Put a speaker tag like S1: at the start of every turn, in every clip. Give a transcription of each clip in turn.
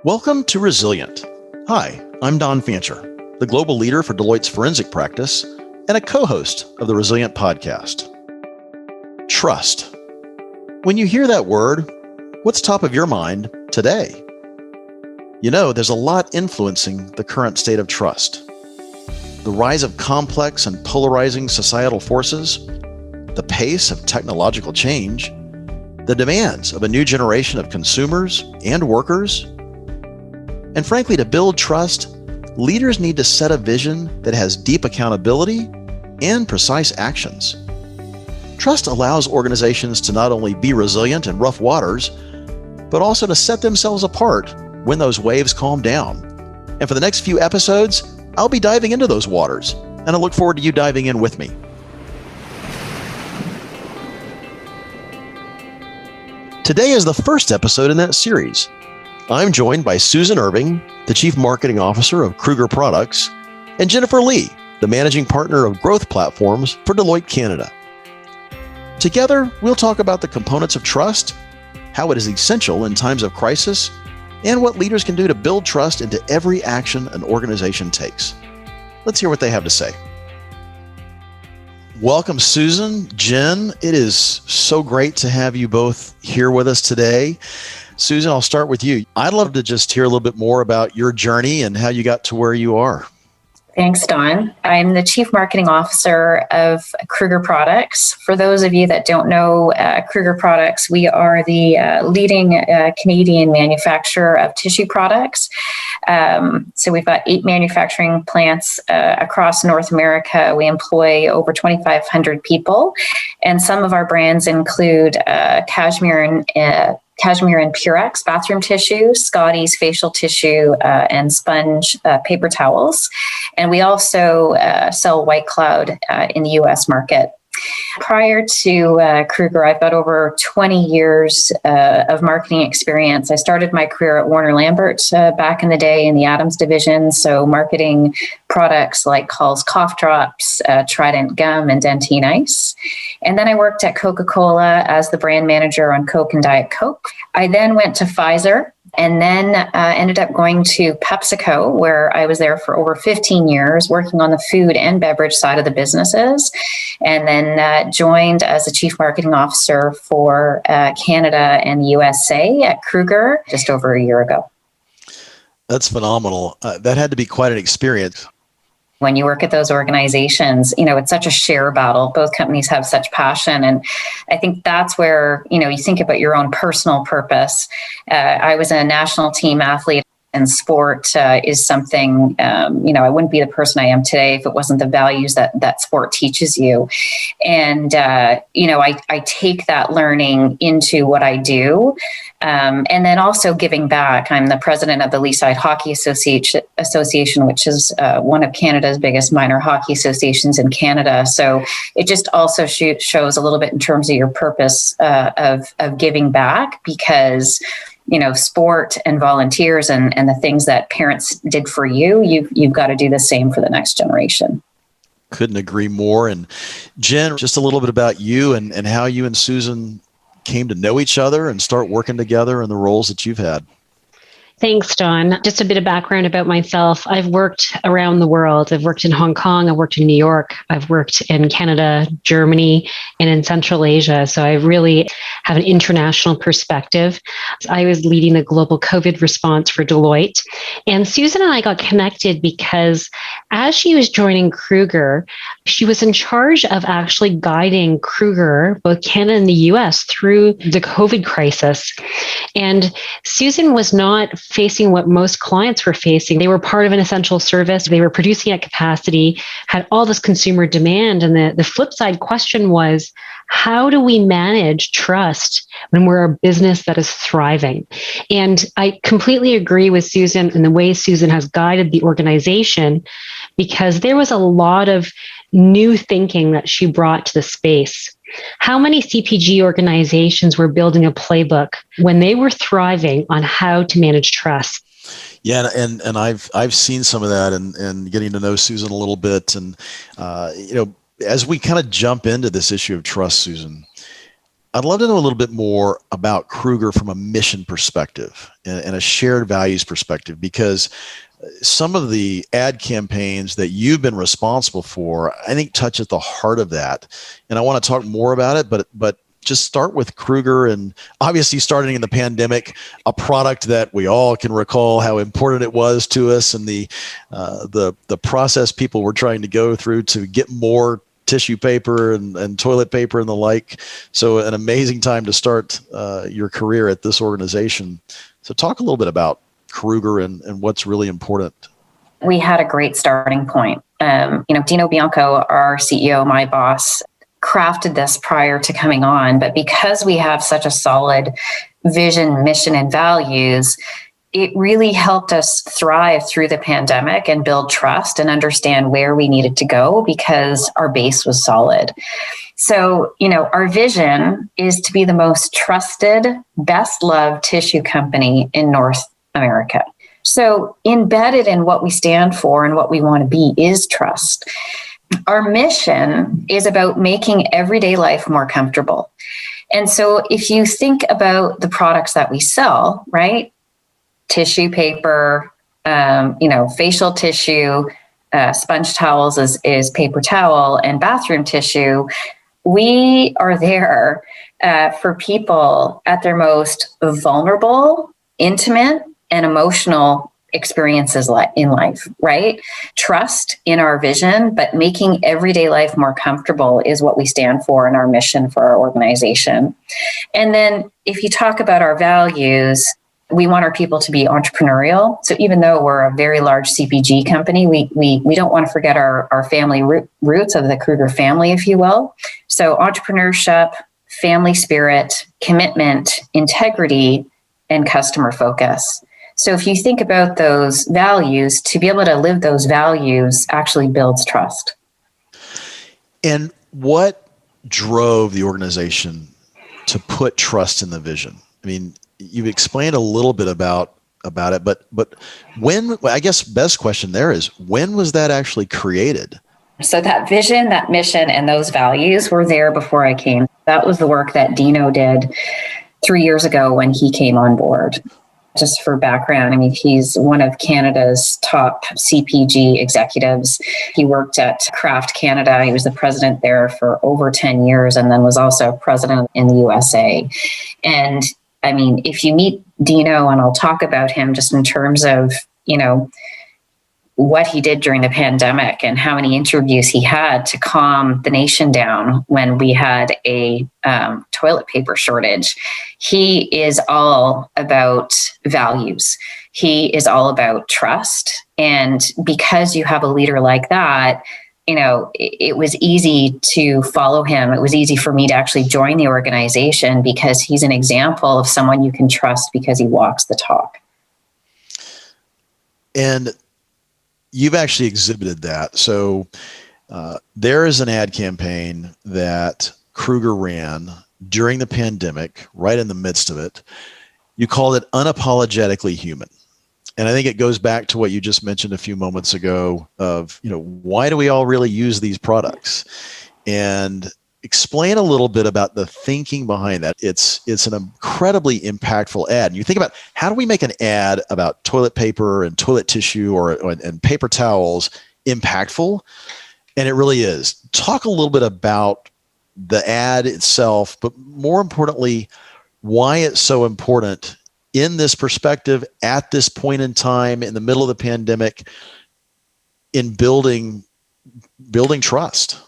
S1: Welcome to Resilient. Hi, I'm Don Fancher, the global leader for Deloitte's forensic practice and a co-host of the Resilient podcast. Trust. When you hear that word, what's top of your mind today? You know, there's a lot influencing the current state of trust. The rise of complex and polarizing societal forces, the pace of technological change, the demands of a new generation of consumers and workers. And frankly, to build trust, leaders need to set a vision that has deep accountability and precise actions. Trust allows organizations to not only be resilient in rough waters, but also to set themselves apart when those waves calm down. And for the next few episodes, I'll be diving into those waters, and I look forward to you diving in with me. Today is the first episode in that series. I'm joined by Susan Irving, the Chief Marketing Officer of Kruger Products, and Jennifer Lee, the Managing Partner of Growth Platforms for Deloitte Canada. Together, we'll talk about the components of trust, how it is essential in times of crisis, and what leaders can do to build trust into every action an organization takes. Let's hear what they have to say. Welcome, Susan, Jen. It is so great to have you both here with us today. Susan, I'll start with you. I'd love to just hear a little bit more about your journey and how you got to where you are.
S2: Thanks, Don. I'm the Chief Marketing Officer of Kruger Products. For those of you that don't know Kruger Products, we are the leading Canadian manufacturer of tissue products. So we've got 8 manufacturing plants across North America. We employ over 2,500 people, and some of our brands include Cashmere and Purex bathroom tissue, Scotty's facial tissue, and Sponge paper towels. And we also sell White Cloud in the US market. Prior to Kruger, I've got over 20 years of marketing experience. I started my career at Warner Lambert back in the day in the Adams division, so marketing products like Hall's cough drops, Trident gum, and Dentine ice. And then I worked at Coca-Cola as the brand manager on Coke and Diet Coke. I then went to Pfizer and then ended up going to PepsiCo, where I was there for over 15 years, working on the food and beverage side of the businesses, and then joined as a chief marketing officer for Canada and the USA at Kruger just over a year ago.
S1: That's phenomenal. That had to be quite an experience.
S2: When you work at those organizations, it's such a share battle. Both companies have such passion. And I think that's where, you think about your own personal purpose. I was a national team athlete, and sport is something, I wouldn't be the person I am today if it wasn't the values that sport teaches you. And, I take that learning into what I do. And then also giving back. I'm the president of the Leaside Hockey Association, which is one of Canada's biggest minor hockey associations in Canada. So it just also shows a little bit in terms of your purpose of giving back, because sport and volunteers and the things that parents did for you, you've got to do the same for the next generation.
S1: Couldn't agree more. And Jen, just a little bit about you and how you and Susan came to know each other and start working together in the roles that you've had.
S3: Thanks, Don. Just a bit of background about myself. I've worked around the world. I've worked in Hong Kong. I've worked in New York. I've worked in Canada, Germany, and in Central Asia. So I really have an international perspective. I was leading the global COVID response for Deloitte. And Susan and I got connected because as she was joining Kruger, she was in charge of actually guiding Kruger, both Canada and the US, through the COVID crisis. And Susan was not facing what most clients were facing. They were part of an essential service. They were producing at capacity, had all this consumer demand. And the flip side question was, how do we manage trust when we're a business that is thriving? And I completely agree with Susan in the way Susan has guided the organization, because there was a lot of new thinking that she brought to the space. How many CPG organizations were building a playbook when they were thriving on how to manage trust?
S1: Yeah, and I've seen some of that and getting to know Susan a little bit. And, as we kind of jump into this issue of trust, Susan, I'd love to know a little bit more about Kruger from a mission perspective and a shared values perspective, because some of the ad campaigns that you've been responsible for, I think, touch at the heart of that. And I want to talk more about it, but just start with Kruger, and obviously starting in the pandemic, a product that we all can recall how important it was to us, and the process people were trying to go through to get more tissue paper and toilet paper and the like. So an amazing time to start your career at this organization. So talk a little bit about Kruger and what's really important.
S2: We had a great starting point. Dino Bianco, our CEO, my boss, crafted this prior to coming on, but because we have such a solid vision, mission, and values, it really helped us thrive through the pandemic and build trust and understand where we needed to go because our base was solid. So, our vision is to be the most trusted, best loved tissue company in North America. So embedded in what we stand for and what we want to be is trust. Our mission is about making everyday life more comfortable. And so if you think about the products that we sell, right? Tissue paper, facial tissue, sponge towels is paper towel, and bathroom tissue. We are there for people at their most vulnerable, intimate, and emotional experiences in life, right? Trust in our vision, but making everyday life more comfortable is what we stand for and our mission for our organization. And then if you talk about our values, we want our people to be entrepreneurial. So even though we're a very large CPG company, we don't want to forget our family roots of the Kruger family, if you will. So entrepreneurship, family spirit, commitment, integrity, and customer focus. So if you think about those values, to be able to live those values actually builds trust.
S1: And what drove the organization to put trust in the vision? I mean, you've explained a little bit about it, but when, I guess best question there is, when was that actually created?
S2: So that vision, that mission, and those values were there before I came. That was the work that Dino did 3 years ago when he came on board. Just for background, I mean, he's one of Canada's top CPG executives. He worked at Kraft Canada. He was the president there for over 10 years and then was also president in the USA. And I mean, if you meet Dino, and I'll talk about him just in terms of, what he did during the pandemic and how many interviews he had to calm the nation down when we had a toilet paper shortage. He is all about values. He is all about trust. And because you have a leader like that, it was easy to follow him. It was easy for me to actually join the organization because he's an example of someone you can trust because he walks the talk.
S1: And you've actually exhibited that. So there is an ad campaign that Kruger ran during the pandemic, right in the midst of it. You called it Unapologetically Human. And I think it goes back to what you just mentioned a few moments ago of, why do we all really use these products? And explain a little bit about the thinking behind that. It's an incredibly impactful ad. And you think about, how do we make an ad about toilet paper and toilet tissue and paper towels impactful? And it really is. Talk a little bit about the ad itself, but more importantly, why it's so important in this perspective at this point in time in the middle of the pandemic in building trust.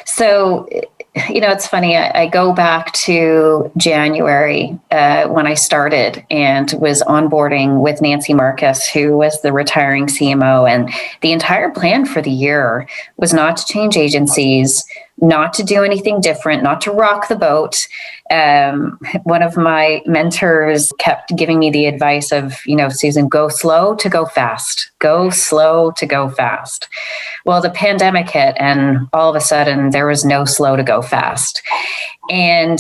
S2: So, it's funny. I go back to January when I started and was onboarding with Nancy Marcus, who was the retiring CMO. And the entire plan for the year was not to change agencies, not to do anything different, not to rock the boat. One of my mentors kept giving me the advice of, Susan, go slow to go fast. Go slow to go fast. Well, the pandemic hit and all of a sudden there was no slow to go fast. And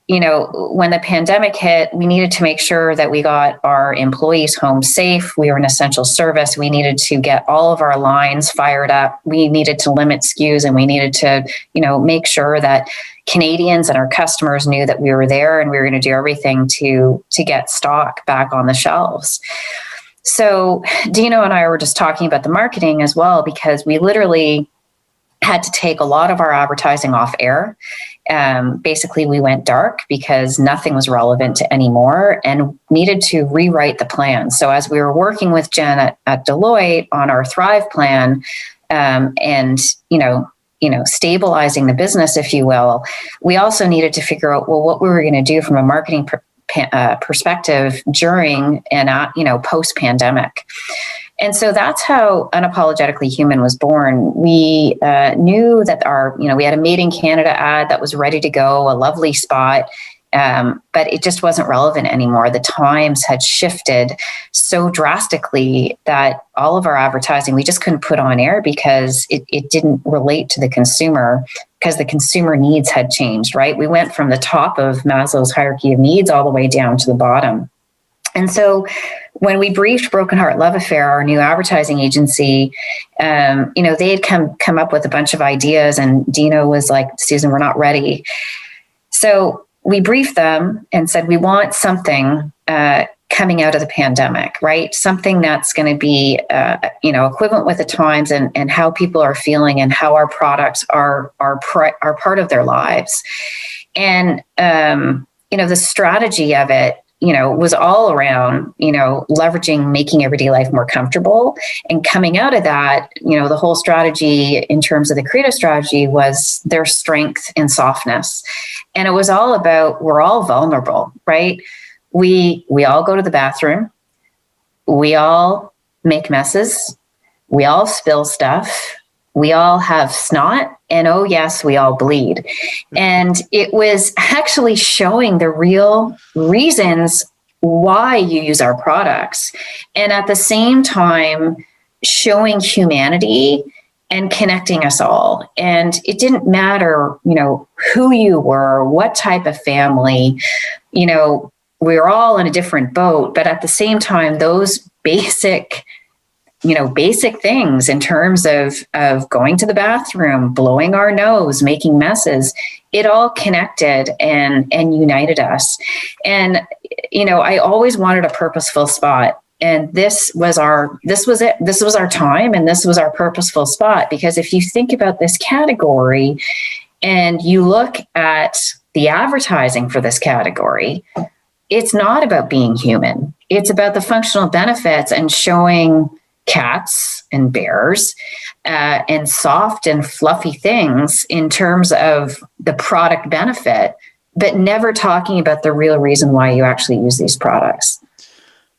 S2: when the pandemic hit, we needed to make sure that we got our employees home safe. We were an essential service. We needed to get all of our lines fired up. We needed to limit SKUs, and we needed to, make sure that Canadians and our customers knew that we were there, and we were going to do everything to get stock back on the shelves. So Dino and I were just talking about the marketing as well, because we literally had to take a lot of our advertising off air. Basically, we went dark because nothing was relevant anymore, and needed to rewrite the plan. So as we were working with Jen at Deloitte on our Thrive plan, and stabilizing the business, if you will, we also needed to figure out, what we were going to do from a marketing perspective during and post pandemic. And so that's how Unapologetically Human was born. We knew that we had a Made in Canada ad that was ready to go, a lovely spot, but it just wasn't relevant anymore. The times had shifted so drastically that all of our advertising, we just couldn't put on air because it didn't relate to the consumer, because the consumer needs had changed, right? We went from the top of Maslow's hierarchy of needs all the way down to the bottom. And so when we briefed Broken Heart Love Affair, our new advertising agency, they had come up with a bunch of ideas, and Dino was like, Susan, we're not ready. So we briefed them and said, we want something coming out of the pandemic, right? Something that's going to be, equivalent with the times and how people are feeling and how our products are part of their lives. And, the strategy of it, was all around, leveraging, making everyday life more comfortable. And coming out of that, the whole strategy in terms of the creative strategy was their strength and softness. And it was all about, we're all vulnerable, right? We all go to the bathroom. We all make messes. We all spill stuff. We all have snot, and oh yes, we all bleed. And it was actually showing the real reasons why you use our products. And at the same time, showing humanity and connecting us all. And it didn't matter, who you were, what type of family, we were all in a different boat, but at the same time, those basic things in terms of going to the bathroom, blowing our nose, making messes, it all connected and united us. And, I always wanted a purposeful spot. And this was it. This was our time, and this was our purposeful spot. Because if you think about this category and you look at the advertising for this category, it's not about being human. It's about the functional benefits and showing cats and bears and soft and fluffy things in terms of the product benefit, but never talking about the real reason why you actually use these products.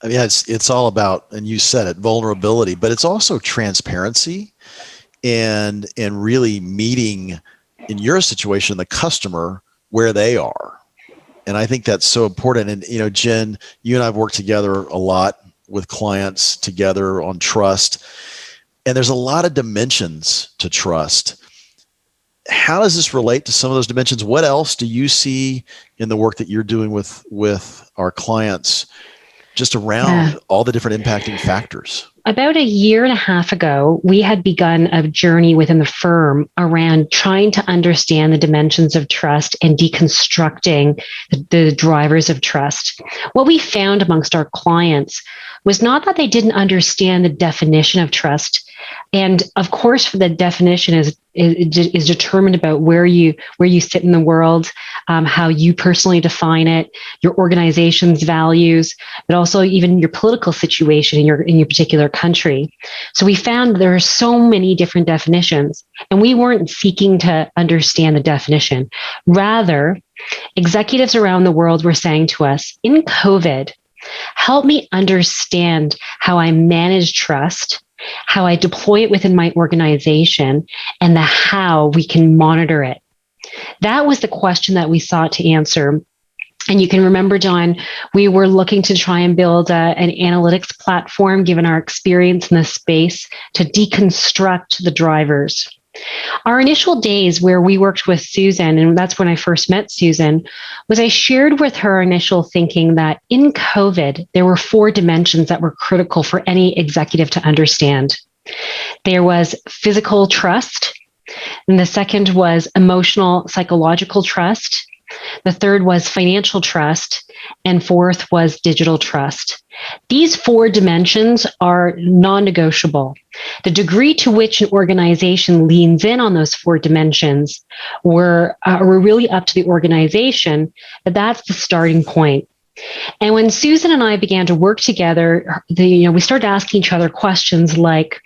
S1: I mean, it's all about, and you said it, vulnerability, but it's also transparency and really meeting, in your situation, the customer where they are. And I think that's so important. And, Jen, you and I have worked together a lot with clients together on trust. And there's a lot of dimensions to trust. How does this relate to some of those dimensions? What else do you see in the work that you're doing with our clients just around all the different impacting factors?
S3: About a year and a half ago, we had begun a journey within the firm around trying to understand the dimensions of trust and deconstructing the drivers of trust. What we found amongst our clients was not that they didn't understand the definition of trust. And of course, the definition is determined about where you sit in the world, how you personally define it, your organization's values, but also even your political situation in your particular country. So we found there are so many different definitions, and we weren't seeking to understand the definition. Rather, executives around the world were saying to us, in COVID, help me understand how I manage trust, how I deploy it within my organization, and the how we can monitor it. That was the question that we sought to answer. And you can remember, Don, we were looking to try and build an analytics platform, given our experience in this space, to deconstruct the drivers. Our initial days where we worked with Susan, and that's when I first met Susan, was I shared with her initial thinking that in COVID, there were 4 dimensions that were critical for any executive to understand. There was physical trust, and the second was emotional, psychological trust. The third was financial trust, and fourth was digital trust. These 4 dimensions are non-negotiable. The degree to which an organization leans in on those 4 dimensions were really up to the organization, but that's the starting point. And when Susan and I began to work together, we started asking each other questions like,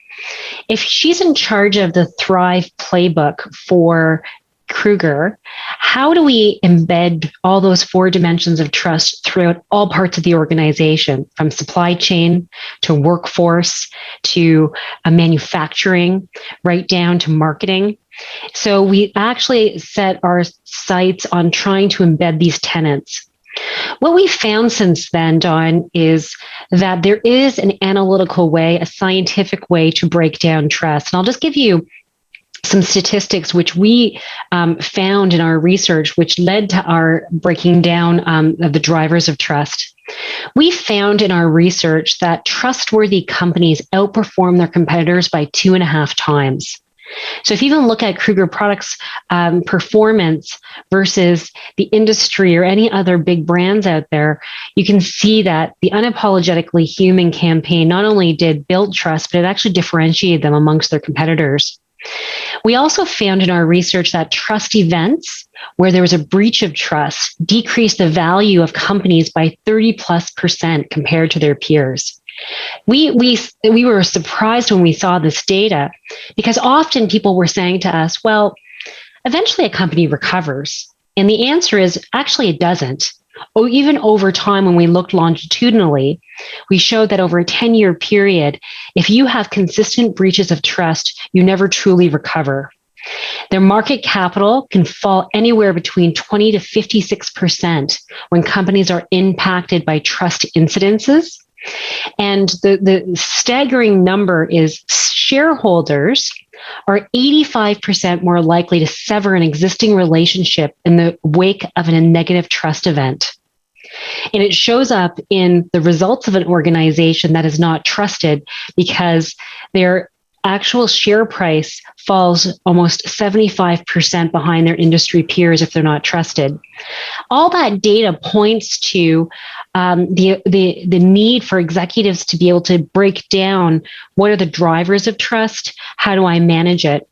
S3: if she's in charge of the Thrive playbook for Kruger, how do we embed all those 4 dimensions of trust throughout all parts of the organization, from supply chain to workforce to manufacturing, right down to marketing? So we actually set our sights on trying to embed these tenets. What we found since then, Don, is that there is an analytical way, a scientific way to break down trust. And I'll just give you some statistics which we found in our research, which led to our breaking down of the drivers of trust. We found in our research that trustworthy companies outperform their competitors by 2.5 times. So if you even look at Kruger Products performance versus the industry or any other big brands out there, you can see that the Unapologetically Human campaign not only did build trust, but it actually differentiated them amongst their competitors. We also found in our research that trust events where there was a breach of trust decreased the value of companies by 30+% compared to their peers. We were surprised when we saw this data because often people were saying to us, well, eventually a company recovers. And the answer is actually it doesn't. Even over time, when we looked longitudinally, we showed that over a 10-year period, if you have consistent breaches of trust, you never truly recover. Their market capital can fall anywhere between 20 to 56% when companies are impacted by trust incidences. And the staggering number is shareholders are 85% more likely to sever an existing relationship in the wake of a negative trust event. And it shows up in the results of an organization that is not trusted because their actual share price falls almost 75% behind their industry peers if they're not trusted. All that data points to the need for executives to be able to break down what are the drivers of trust, how do I manage it?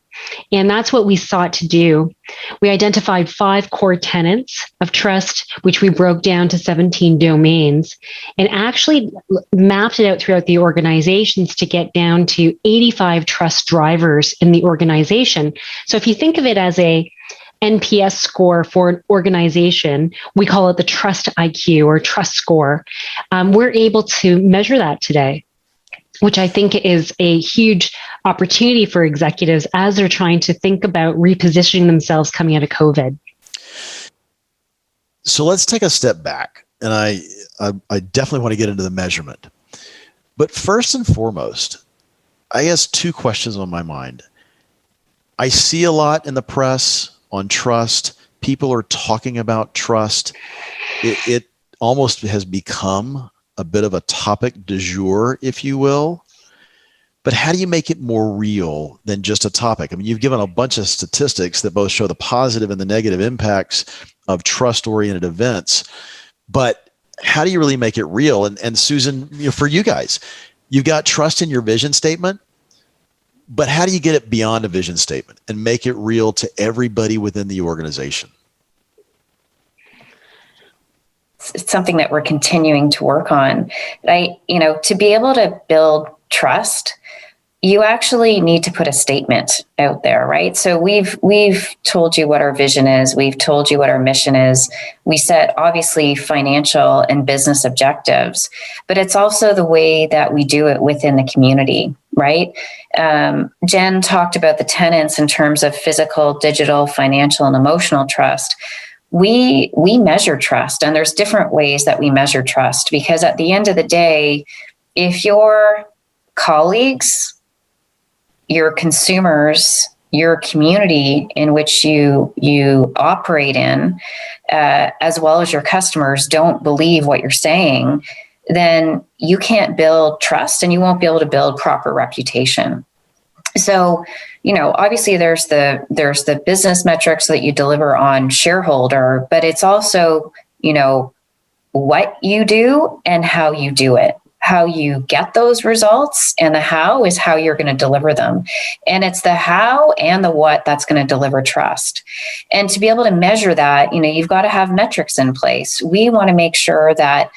S3: And that's what we sought to do. We identified 5 core tenets of trust, which we broke down to 17 domains, and actually mapped it out throughout the organizations to get down to 85 trust drivers in the organization. So if you think of it as a NPS score for an organization, we call it the trust IQ or trust score. We're able to measure that today, which I think is a huge opportunity for executives as they're trying to think about repositioning themselves coming out of COVID.
S1: So let's take a step back, and I definitely want to get into the measurement. But first and foremost, I guess 2 questions on my mind. I see a lot in the press on trust. People are talking about trust. It almost has become a bit of a topic du jour, if you will. But how do you make it more real than just a topic? I mean, you've given a bunch of statistics that both show the positive and the negative impacts of trust-oriented events. But how do you really make it real? And Susan, for you guys, you've got trust in your vision statement, but how do you get it beyond a vision statement and make it real to everybody within the organization?
S2: It's something that we're continuing to work on. To be able to build trust, you actually need to put a statement out there, right? So we've told you what our vision is. We've told you what our mission is. We set obviously financial and business objectives, but it's also the way that we do it within the community, right? Jen talked about the tenets in terms of physical, digital, financial, and emotional trust. We measure trust, and there's different ways that we measure trust, because at the end of the day, if your colleagues, your consumers, your community in which you operate in, as well as your customers, don't believe what you're saying, then you can't build trust and you won't be able to build proper reputation. So, obviously there's the business metrics that you deliver on shareholder, but it's also, what you do and how you do it. How you get those results, and the how is how you're going to deliver them. And it's the how and the what that's going to deliver trust. And to be able to measure that, you've got to have metrics in place. We want to make sure that,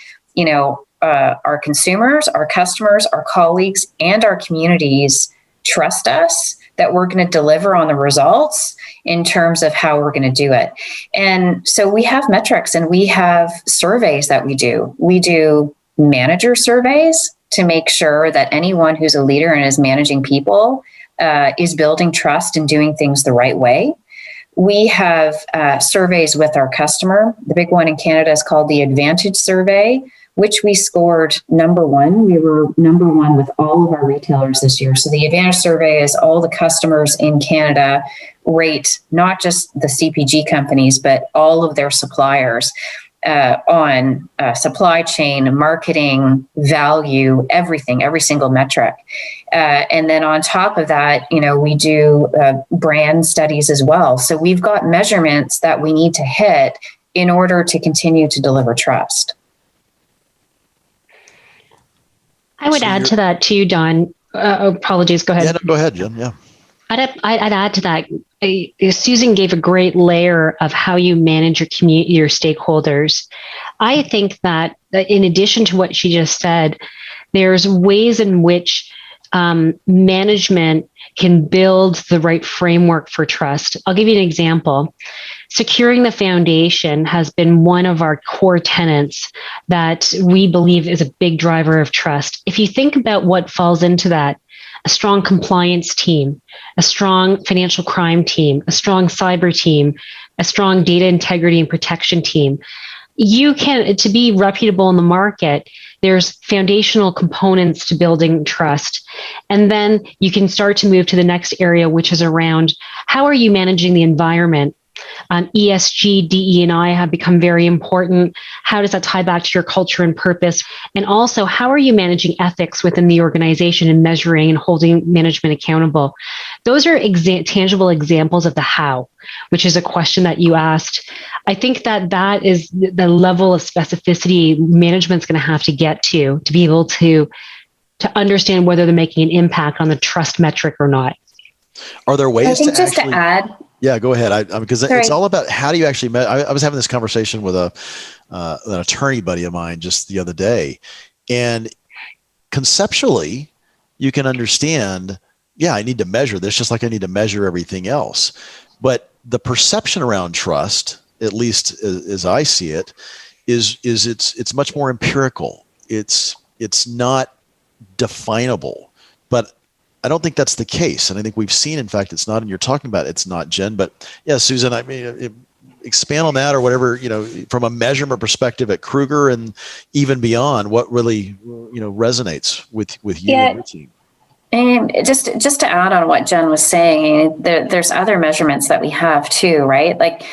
S2: our consumers, our customers, our colleagues, and our communities trust us, that we're going to deliver on the results in terms of how we're going to do it. And so we have metrics and we have surveys that we do. We do manager surveys to make sure that anyone who's a leader and is managing people is building trust and doing things the right way. We have surveys with our customer. The big one in Canada is called the Advantage Survey, which we scored number one. We were number one with all of our retailers this year. So the Advantage Survey is all the customers in Canada rate not just the CPG companies, but all of their suppliers on supply chain, marketing, value, everything, every single metric. And then on top of that, we do brand studies as well. So we've got measurements that we need to hit in order to continue to deliver trust.
S3: I would add to that too, Don. Apologies, go ahead.
S1: Yeah, no, go ahead, Jen. Yeah.
S3: I'd add to that. Susan gave a great layer of how you manage your community, your stakeholders. I think that in addition to what she just said, there's ways in which management can build the right framework for trust. I'll give you an example. Securing the foundation has been one of our core tenets that we believe is a big driver of trust. If you think about what falls into that, a strong compliance team, a strong financial crime team, a strong cyber team, a strong data integrity and protection team. To be reputable in the market, there's foundational components to building trust. And then you can start to move to the next area, which is around how are you managing the environment? ESG, DE&I have become very important. How does that tie back to your culture and purpose? And also, how are you managing ethics within the organization and measuring and holding management accountable? Those are tangible examples of the how, which is a question that you asked. I think that is the level of specificity management's going to have to get to be able to understand whether they're making an impact on the trust metric or not.
S1: Are there ways to
S2: just
S1: actually...
S2: to add...
S1: Yeah, go ahead. Because it's all about how do you actually. I was having this conversation with an attorney buddy of mine just the other day, and conceptually, you can understand. Yeah, I need to measure this just like I need to measure everything else. But the perception around trust, at least as I see it, is it's much more empirical. It's not definable, but I don't think that's the case. And I think we've seen, in fact, it's not, and you're talking about it's not, Jen, but yeah, Susan, I mean, expand on that or whatever, from a measurement perspective at Kruger and even beyond, what really, resonates with you and your team.
S2: And just to add on what Jen was saying, there's other measurements that we have too, right? Like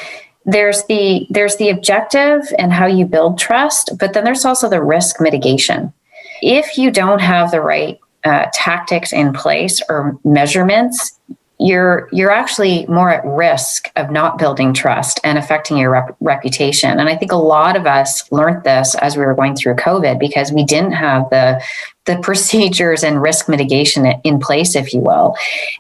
S2: there's the objective and how you build trust, but then there's also the risk mitigation. If you don't have the right tactics in place or measurements, you're actually more at risk of not building trust and affecting your reputation. And I think a lot of us learned this as we were going through COVID because we didn't have the procedures and risk mitigation in place, if you will.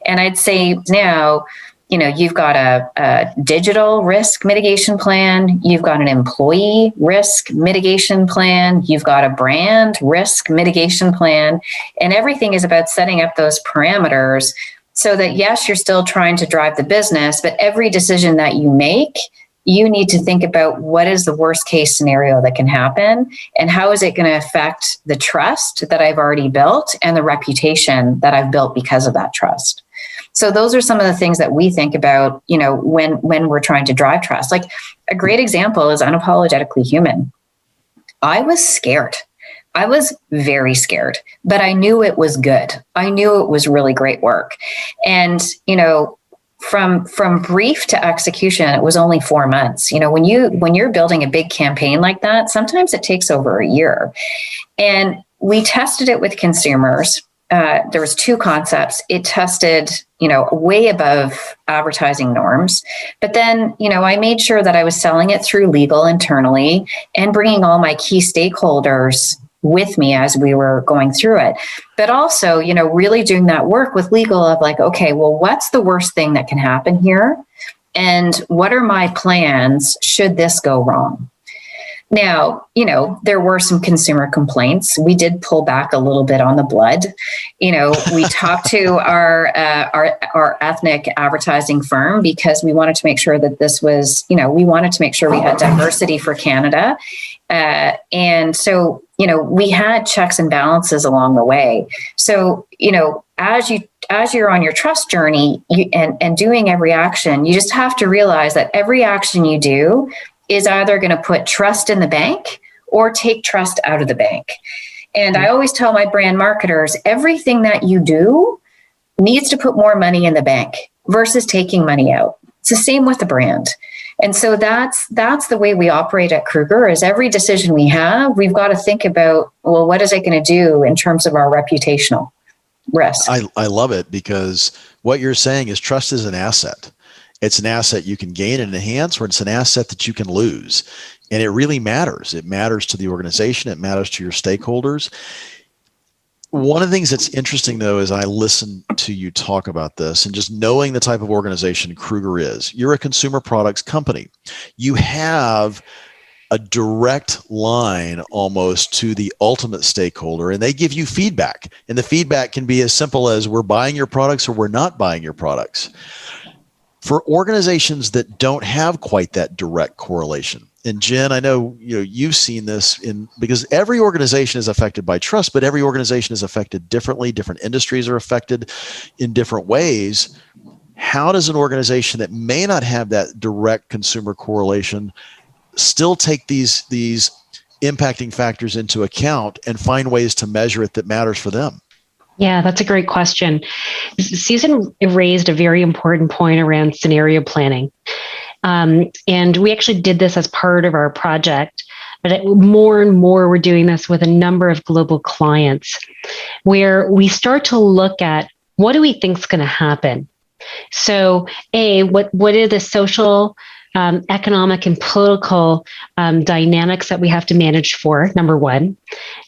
S2: And I'd say now, you've got a digital risk mitigation plan, you've got an employee risk mitigation plan, you've got a brand risk mitigation plan, and everything is about setting up those parameters so that, yes, you're still trying to drive the business, but every decision that you make, you need to think about what is the worst case scenario that can happen and how is it going to affect the trust that I've already built and the reputation that I've built because of that trust. So those are some of the things that we think about, when we're trying to drive trust. Like a great example is unapologetically human. I was scared. I was very scared, but I knew it was good. I knew it was really great work. And, from brief to execution, it was only 4 months. When you're building a big campaign like that, sometimes it takes over a year. And we tested it with consumers. There was 2 concepts. It tested, way above advertising norms. But then, I made sure that I was selling it through legal internally and bringing all my key stakeholders with me as we were going through it. But also, really doing that work with legal of like, okay, well, what's the worst thing that can happen here? And what are my plans should this go wrong? Now, there were some consumer complaints. We did pull back a little bit on the blood. We talked to our ethnic advertising firm because we wanted to make sure that this was, we wanted to make sure we had diversity for Canada. And so, we had checks and balances along the way. So, as you're on your trust journey and doing every action, you just have to realize that every action you do is either going to put trust in the bank or take trust out of the bank. And I always tell my brand marketers, everything that you do needs to put more money in the bank versus taking money out. It's the same with the brand. And so that's the way we operate at Kruger, is every decision we have, we've got to think about, well, what is it going to do in terms of our reputational risk?
S1: I love it, because what you're saying is trust is an asset. It's an asset you can gain and enhance, or it's an asset that you can lose. And it really matters. It matters to the organization. It matters to your stakeholders. One of the things that's interesting, though, is I listen to you talk about this and just knowing the type of organization Kruger is. You're a consumer products company. You have a direct line almost to the ultimate stakeholder, and they give you feedback. And the feedback can be as simple as, we're buying your products or we're not buying your products. For organizations that don't have quite that direct correlation, and Jen, I know you've seen this because every organization is affected by trust, but every organization is affected differently. Different industries are affected in different ways. How does an organization that may not have that direct consumer correlation still take these impacting factors into account and find ways to measure it that matters for them?
S3: Yeah, that's a great question. Susan raised a very important point around scenario planning. And we actually did this as part of our project, but more and more we're doing this with a number of global clients, where we start to look at, what do we think is going to happen? So what are the social, economic and political dynamics that we have to manage for, number one?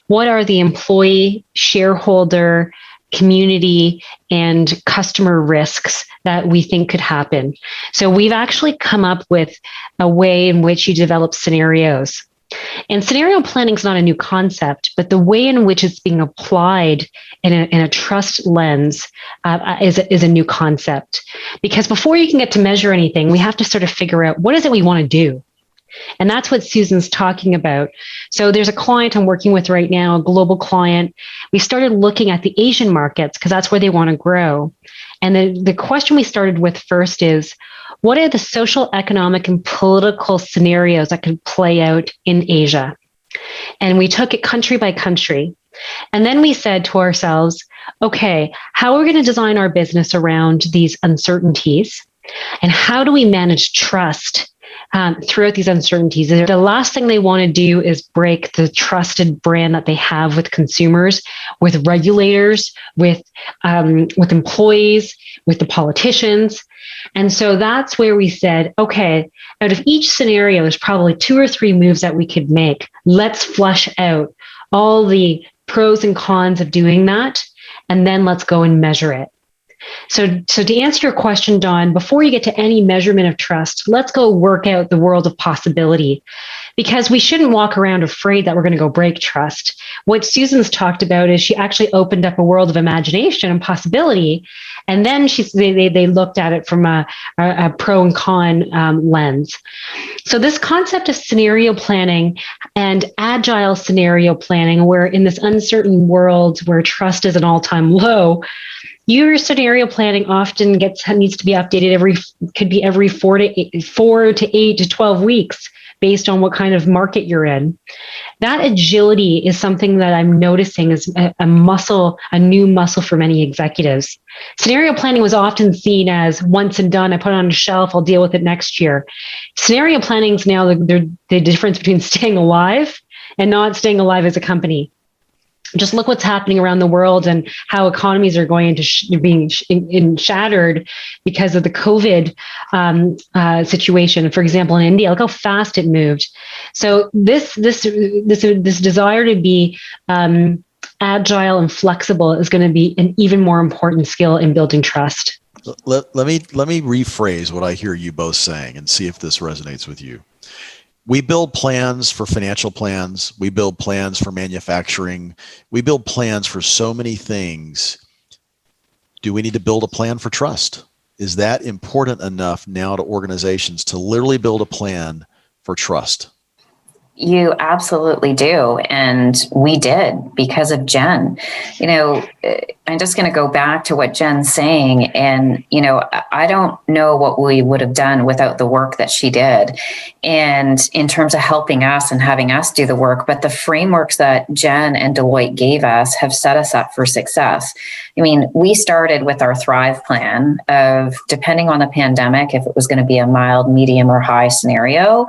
S3: What are the employee, shareholder, community, and customer risks that we think could happen? So we've actually come up with a way in which you develop scenarios. And scenario planning is not a new concept, but the way in which it's being applied in a trust lens is a new concept. Because before you can get to measure anything, we have to sort of figure out, what is it we want to do? And that's what Susan's talking about. So there's a client I'm working with right now, a global client. We started looking at the Asian markets because that's where they want to grow. And the question we started with first is, what are the social, economic, and political scenarios that could play out in Asia? And we took it country by country. And then we said to ourselves, okay, how are we going to design our business around these uncertainties? And how do we manage trust throughout these uncertainties? The last thing they want to do is break the trusted brand that they have with consumers, with regulators, with employees, with the politicians. And so that's where we said, okay, out of each scenario, there's probably 2 or 3 moves that we could make. Let's flush out all the pros and cons of doing that, and then let's go and measure it. So to answer your question, Don, before you get to any measurement of trust, let's go work out the world of possibility, because we shouldn't walk around afraid that we're going to go break trust. What Susan's talked about is she actually opened up a world of imagination and possibility, and then they looked at it from a pro and con lens. So this concept of scenario planning and agile scenario planning, where in this uncertain world where trust is an all-time low, your scenario planning often needs to be updated every 4 to 8 to 12 weeks, based on what kind of market you're in. That agility is something that I'm noticing is a new muscle for many executives. Scenario planning was often seen as once and done. I put it on a shelf, I'll deal with it next year. Scenario planning is now the difference between staying alive and not staying alive as a company. Just look what's happening around the world and how economies are going into being shattered because of the COVID situation. For example, in India, look how fast it moved. So this desire to be agile and flexible is going to be an even more important skill in building trust.
S1: Let me rephrase what I hear you both saying and see if this resonates with you. We build plans for financial plans. We build plans for manufacturing. We build plans for so many things. Do we need to build a plan for trust? Is that important enough now to organizations to literally build a plan for trust?
S2: You absolutely do. And we did because of Jen. I'm just going to go back to what Jen's saying. And, I don't know what we would have done without the work that she did. And in terms of helping us and having us do the work, but the frameworks that Jen and Deloitte gave us have set us up for success. We started with our Thrive plan of, depending on the pandemic, if it was going to be a mild, medium, or high scenario,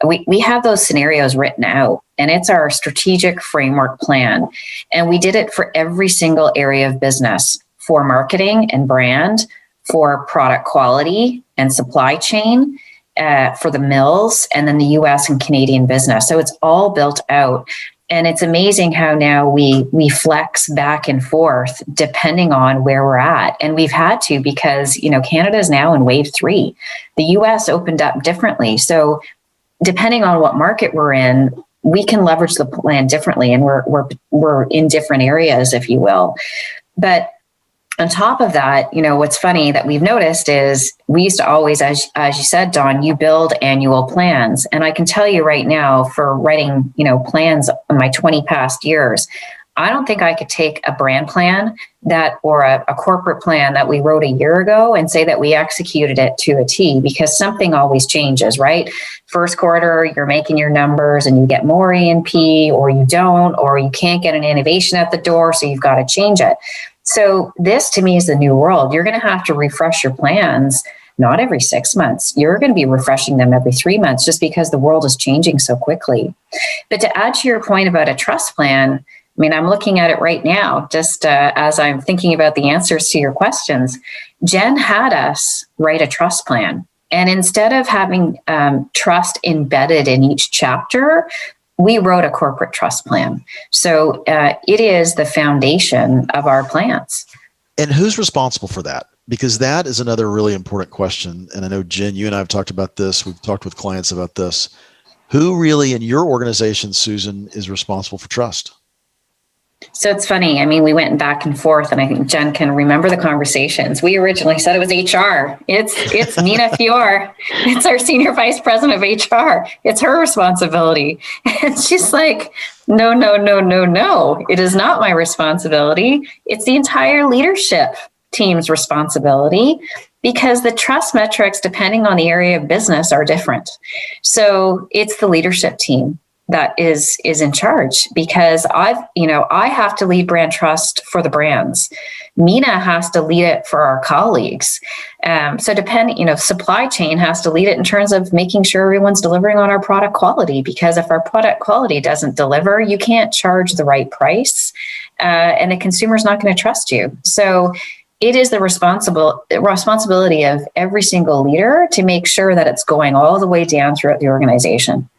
S2: we have those scenarios written out, and it's our strategic framework plan. And we did it for every single area of business, for marketing and brand, for product quality and supply chain, for the mills, and then the US and Canadian business. So it's all built out. And it's amazing how now we flex back and forth depending on where we're at. And we've had to because, Canada is now in wave 3. The US opened up differently. So depending on what market we're in, we can leverage the plan differently, and we're in different areas, if you will. But on top of that, what's funny that we've noticed is we used to always, as you said, Don, you build annual plans. And I can tell you right now, for writing, plans in my 20 past years, I don't think I could take a brand plan or a corporate plan that we wrote a year ago and say that we executed it to a T, because something always changes, right? First quarter, you're making your numbers and you get more E&P, or you don't, or you can't get an innovation at the door, so you've got to change it. So this to me is the new world. You're going to have to refresh your plans, not every 6 months. You're going to be refreshing them every 3 months, just because the world is changing so quickly. But to add to your point about a trust plan, I'm looking at it right now, just as I'm thinking about the answers to your questions. Jen had us write a trust plan. And instead of having trust embedded in each chapter, we wrote a corporate trust plan. So it is the foundation of our plans.
S1: And who's responsible for that? Because that is another really important question. And I know, Jen, you and I have talked about this. We've talked with clients about this. Who really in your organization, Susan, is responsible for trust?
S2: So it's funny. We went back and forth, and I think Jen can remember the conversations. We originally said it was HR. It's Nina Fior. It's our senior vice president of HR. It's her responsibility. And she's like, no. It is not my responsibility. It's the entire leadership team's responsibility, because the trust metrics, depending on the area of business, are different. So it's the leadership team that is in charge, because I have to lead brand trust for the brands. Mina has to lead it for our colleagues. So supply chain has to lead it in terms of making sure everyone's delivering on our product quality, because if our product quality doesn't deliver, you can't charge the right price, and the consumer's not going to trust you. So it is the responsibility of every single leader to make sure that it's going all the way down throughout the organization.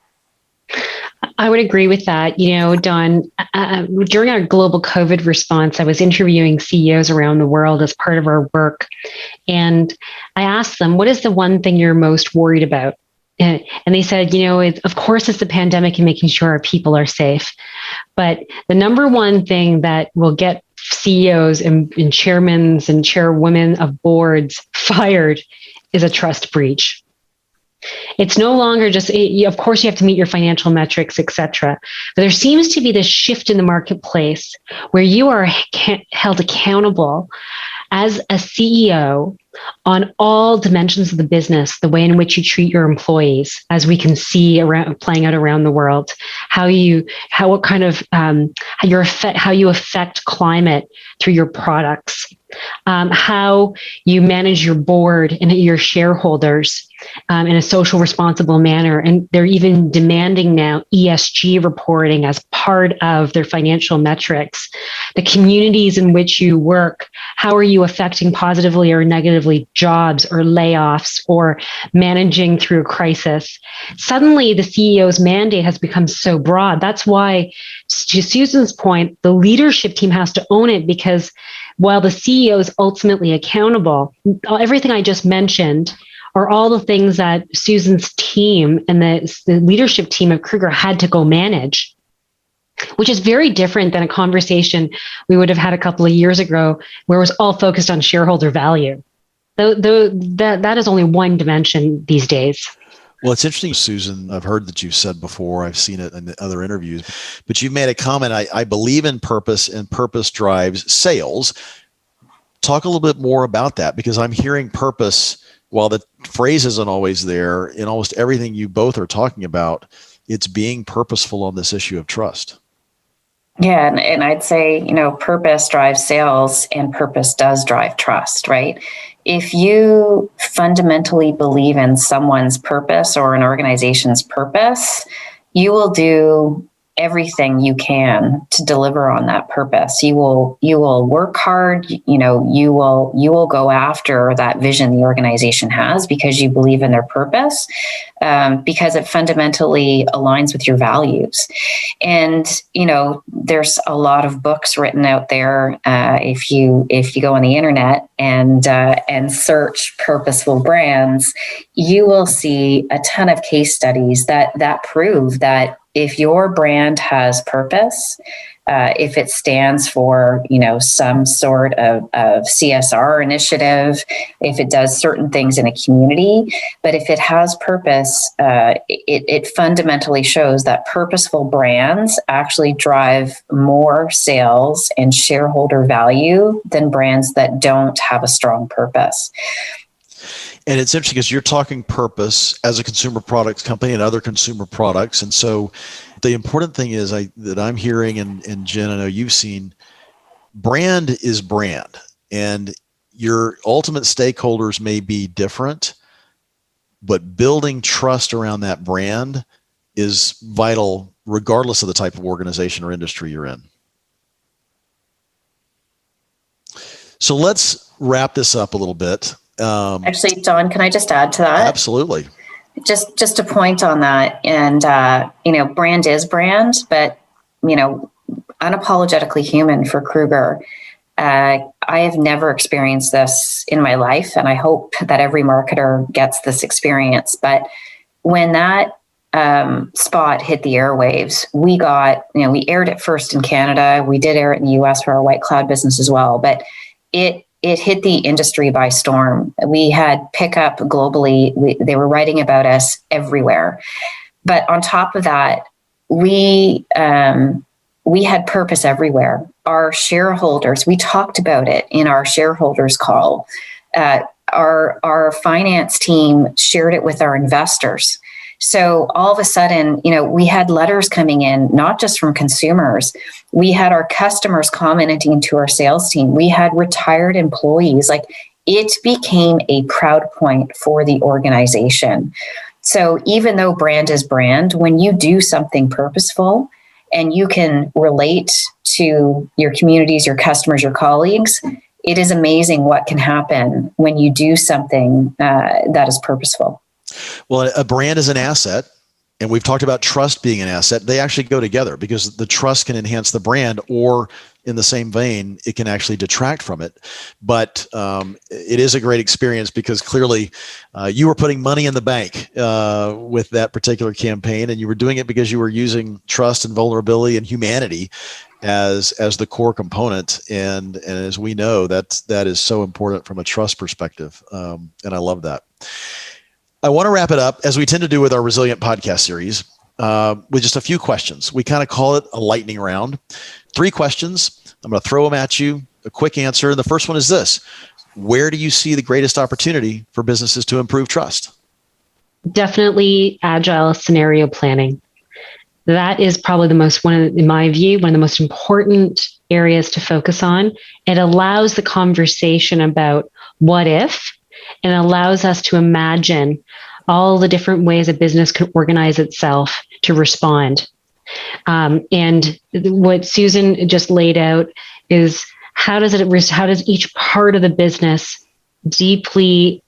S3: I would agree with that. Don, during our global COVID response, I was interviewing CEOs around the world as part of our work. And I asked them, what is the one thing you're most worried about? And they said, of course, it's the pandemic and making sure our people are safe. But the number one thing that will get CEOs and chairmen and chairwomen of boards fired is a trust breach. It's no longer just, of course, you have to meet your financial metrics, et cetera. But there seems to be this shift in the marketplace where you are held accountable as a CEO on all dimensions of the business, the way in which you treat your employees, as we can see around playing out around the world, how you affect climate through your products, how you manage your board and your shareholders in a social responsible manner. And they're even demanding now ESG reporting as part of their financial metrics. The communities in which you work, how are you affecting positively or negatively jobs or layoffs or managing through a crisis? Suddenly, the CEO's mandate has become so broad. That's why, to Susan's point, the leadership team has to own it, because while the CEO is ultimately accountable, everything I just mentioned are all the things that Susan's team and the leadership team of Kruger had to go manage, which is very different than a conversation we would have had a couple of years ago where it was all focused on shareholder value. That is only one dimension these days.
S1: Well, it's interesting, Susan. I've heard that you've said before, I've seen it in other interviews, but you've made a comment, I believe in purpose and purpose drives sales. Talk a little bit more about that, because I'm hearing purpose, while the phrase isn't always there, in almost everything you both are talking about, it's being purposeful on this issue of trust.
S2: Yeah, and I'd say, purpose drives sales and purpose does drive trust, right? If you fundamentally believe in someone's purpose or an organization's purpose, you will do everything you can to deliver on that purpose. You will work hard, you will go after that vision the organization has because you believe in their purpose, because it fundamentally aligns with your values. And, there's a lot of books written out there. If you go on the internet and search purposeful brands, you will see a ton of case studies that prove that if your brand has purpose, if it stands for, some sort of CSR initiative, if it does certain things in a community, but if it has purpose, it fundamentally shows that purposeful brands actually drive more sales and shareholder value than brands that don't have a strong purpose.
S1: And it's interesting because you're talking purpose as a consumer products company and other consumer products. And so the important thing is that I'm hearing, and Jen, I know you've seen, brand is brand. And your ultimate stakeholders may be different, but building trust around that brand is vital regardless of the type of organization or industry you're in. So let's wrap this up a little bit.
S2: Actually, Don, can I just add to that?
S1: Absolutely.
S2: Just a point on that. And, brand is brand, but, unapologetically human for Kruger. I have never experienced this in my life, and I hope that every marketer gets this experience. But when that spot hit the airwaves, we aired it first in Canada. We did air it in the US for our White Cloud business as well. But it hit the industry by storm. We had pickup globally. They were writing about us everywhere. But on top of that, we had purpose everywhere. Our shareholders, we talked about it in our shareholders call. Our finance team shared it with our investors. So all of a sudden, we had letters coming in, not just from consumers. We had our customers commenting to our sales team. We had retired employees. Like, it became a proud point for the organization. So even though brand is brand, when you do something purposeful and you can relate to your communities, your customers, your colleagues, it is amazing what can happen when you do something that is purposeful.
S1: Well, a brand is an asset, and we've talked about trust being an asset. They actually go together because the trust can enhance the brand, or in the same vein, it can actually detract from it. But it is a great experience because clearly you were putting money in the bank with that particular campaign, and you were doing it because you were using trust and vulnerability and humanity as the core component. And as we know, that is so important from a trust perspective. And I love that. I want to wrap it up, as we tend to do with our Resilient podcast series, with just a few questions. We kind of call it a lightning round. 3 questions. I'm going to throw them at you. a quick answer. The first one is this: where do you see the greatest opportunity for businesses to improve trust?
S3: Definitely agile scenario planning. That is probably in my view, one of the most important areas to focus on. It allows the conversation about what if, and allows us to imagine all the different ways a business can organize itself to respond. And what Susan just laid out is how does each part of the business deeply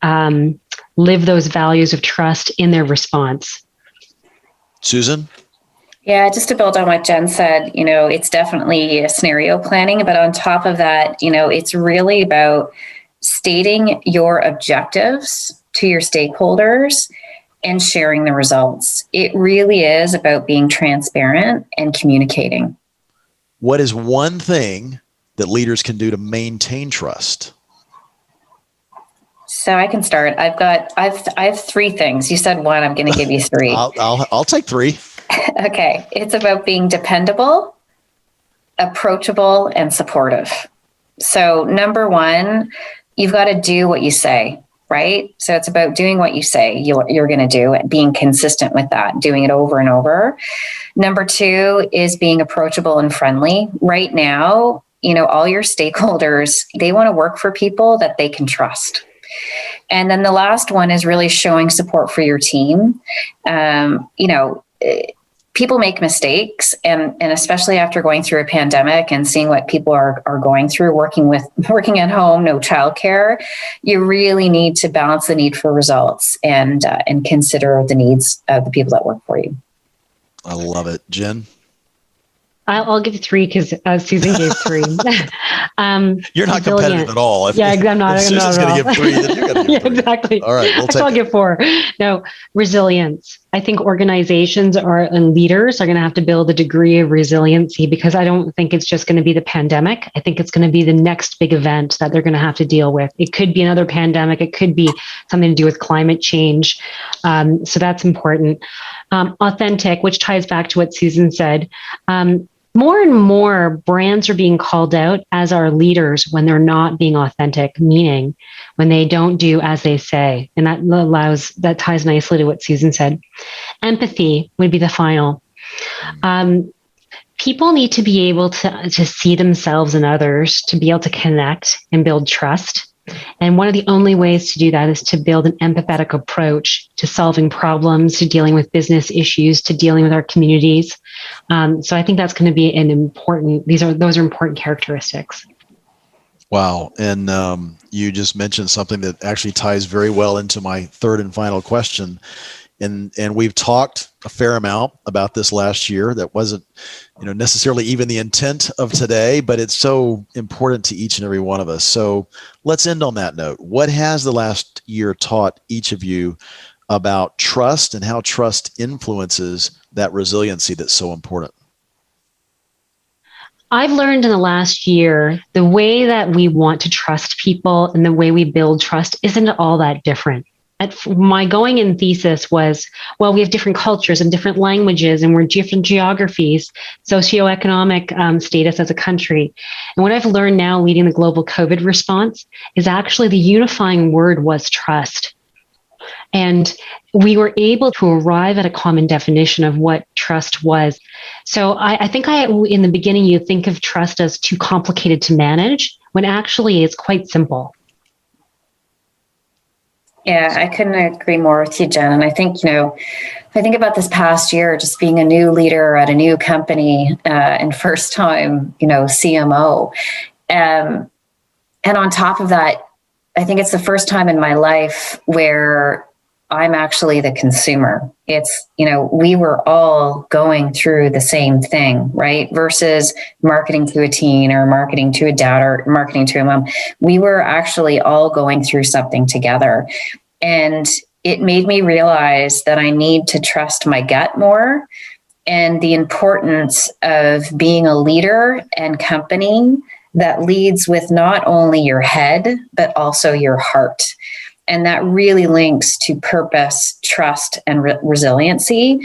S3: live those values of trust in their response?
S1: Susan?
S2: Yeah, just to build on what Jen said, it's definitely scenario planning, but on top of that, it's really about stating your objectives to your stakeholders and sharing the results. It really is about being transparent and communicating.
S1: What is one thing that leaders can do to maintain trust?
S2: So I can start. I have three things. You said one, I'm going to give you three.
S1: I'll take three.
S2: Okay. It's about being dependable, approachable, and supportive. So number one, you've got to do what you say, right? So it's about doing what you say you're going to do and being consistent with that, doing it over and over. Number two is being approachable and friendly. Right now, all your stakeholders, they want to work for people that they can trust. And then the last one is really showing support for your team. People make mistakes, and especially after going through a pandemic and seeing what people are going through, working at home, no childcare, you really need to balance the need for results and consider the needs of the people that work for you.
S1: I love it. Jen?
S3: I'll give three because Susan gave three.
S1: You're not competitive at all.
S3: I'm not.
S1: If Susan's going to give three, then you're going to give three.
S3: Exactly.
S1: All right,
S3: I'll give four. No, resilience. I think organizations and leaders are going to have to build a degree of resiliency, because I don't think it's just going to be the pandemic. I think it's going to be the next big event that they're going to have to deal with. It could be another pandemic. It could be something to do with climate change. So that's important. Authentic, which ties back to what Susan said. More and more brands are being called out as our leaders when they're not being authentic, meaning when they don't do as they say. And that ties nicely to what Susan said. Empathy would be the final. People need to be able to see themselves in others, to be able to connect and build trust. And one of the only ways to do that is to build an empathetic approach to solving problems, to dealing with business issues, to dealing with our communities. So I think that's going to be those are important characteristics.
S1: Wow. And you just mentioned something that actually ties very well into my third and final question. And we've talked a fair amount about this last year. That wasn't, necessarily even the intent of today, but it's so important to each and every one of us. So let's end on that note. What has the last year taught each of you about trust and how trust influences that resiliency that's so important?
S3: I've learned in the last year, the way that we want to trust people and the way we build trust isn't all that different. My going in thesis was, well, we have different cultures and different languages, and we're different geographies, socioeconomic status as a country. And what I've learned now leading the global COVID response is actually the unifying word was trust. And we were able to arrive at a common definition of what trust was. So I think in the beginning, you think of trust as too complicated to manage, when actually it's quite simple.
S2: Yeah, I couldn't agree more with you, Jen. And I think, I think about this past year, just being a new leader at a new company and first time, CMO. And on top of that, I think it's the first time in my life where I'm actually the consumer. It's, we were all going through the same thing, right? Versus marketing to a teen or marketing to a dad or marketing to a mom. We were actually all going through something together. And it made me realize that I need to trust my gut more, and the importance of being a leader and company that leads with not only your head, but also your heart. And that really links to purpose, trust, and resiliency.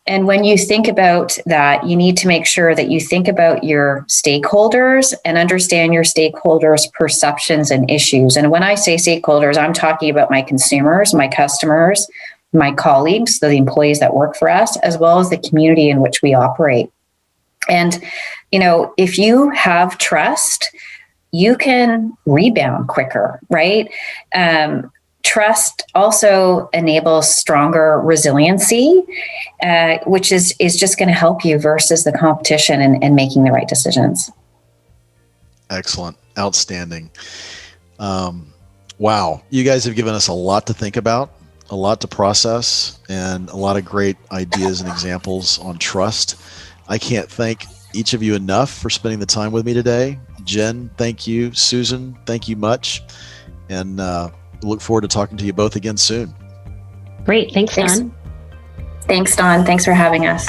S2: And when you think about that, you need to make sure that you think about your stakeholders and understand your stakeholders' perceptions and issues. And when I say stakeholders, I'm talking about my consumers, my customers, my colleagues, so the employees that work for us, as well as the community in which we operate. And, if you have trust, you can rebound quicker, right? Trust also enables stronger resiliency, which is just going to help you versus the competition and making the right decisions.
S1: Excellent. Outstanding. Wow. You guys have given us a lot to think about, a lot to process, and a lot of great ideas and examples on trust. I can't thank each of you enough for spending the time with me today. Jen, thank you. Susan, thank you much. And look forward to talking to you both again soon.
S3: Great. Thanks, Don.
S2: Thanks, Don. Thanks for having us.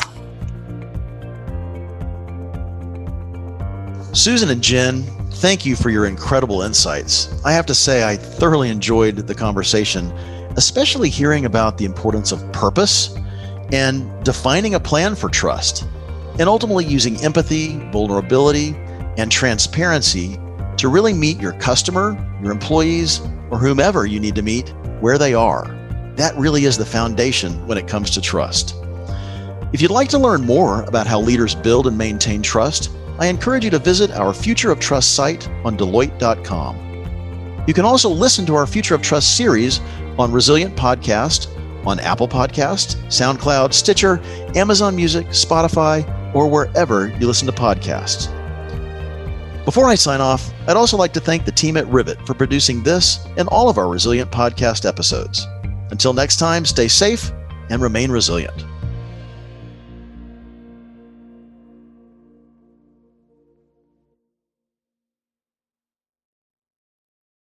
S1: Susan and Jen, thank you for your incredible insights. I have to say, I thoroughly enjoyed the conversation, especially hearing about the importance of purpose and defining a plan for trust, and ultimately using empathy, vulnerability, and transparency to really meet your customer, your employees, or whomever you need to meet where they are. That really is the foundation when it comes to trust. If you'd like to learn more about how leaders build and maintain trust, I encourage you to visit our Future of Trust site on Deloitte.com. You can also listen to our Future of Trust series on Resilient Podcast, on Apple Podcasts, SoundCloud, Stitcher, Amazon Music, Spotify, or wherever you listen to podcasts. Before I sign off, I'd also like to thank the team at Rivet for producing this and all of our Resilient Podcast episodes. Until next time, stay safe and remain resilient.